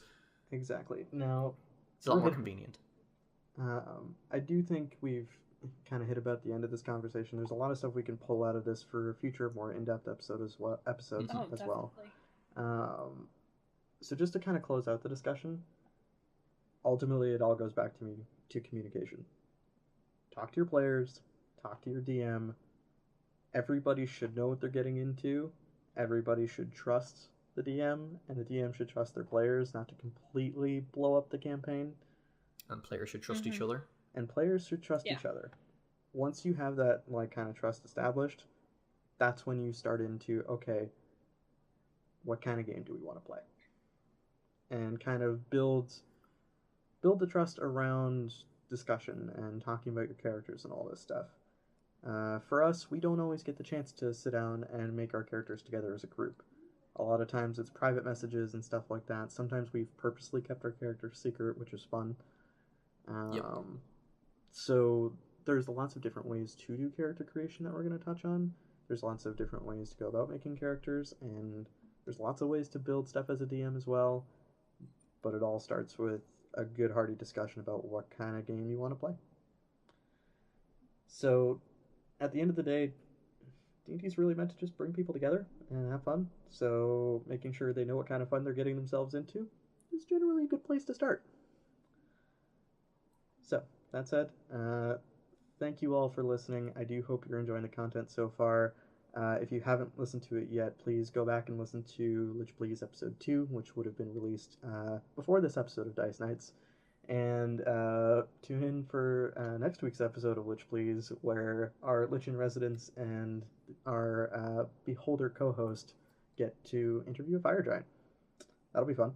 Exactly. Now, it's a lot more convenient. I do think we've kind of hit about the end of this conversation, there's a lot of stuff we can pull out of this for future, more in-depth episodes Oh, as well. definitely. So just to kind of close out the discussion, ultimately it all goes back to communication. Talk to your players, talk to your DM. Everybody should know what they're getting into. Everybody should trust the DM, and the DM should trust their players not to completely blow up the campaign. And players should trust each other. And players should trust each other. Once you have that like kind of trust established, that's when you start into, okay, what kind of game do we want to play? And kind of build the trust around discussion and talking about your characters and all this stuff. For us, we don't always get the chance to sit down and make our characters together as a group. A lot of times it's private messages and stuff like that. Sometimes we've purposely kept our characters secret, which is fun. So there's lots of different ways to do character creation that we're going to touch on. There's lots of different ways to go about making characters, and there's lots of ways to build stuff as a DM as well. But it all starts with a good hearty discussion about what kind of game you want to play. So at the end of the day, D&D is really meant to just bring people together and have fun. So making sure they know what kind of fun they're getting themselves into is generally a good place to start. So that said, thank you all for listening. I do hope you're enjoying the content so far. If you haven't listened to it yet, please go back and listen to Lich Please episode 2, which would have been released before this episode of Dice Nights. And tune in for next week's episode of Lich Please, where our Lich in Residence and our Beholder co-host get to interview a fire giant. That'll be fun.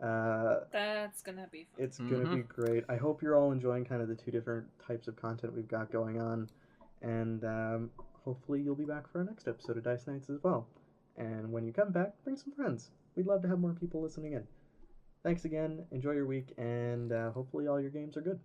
That's gonna be fun. It's gonna be great. I hope you're all enjoying kind of the two different types of content we've got going on, and hopefully you'll be back for our next episode of Dice Nights as well. And when you come back, bring some friends. We'd love to have more people listening in. Thanks again, enjoy your week, and hopefully all your games are good.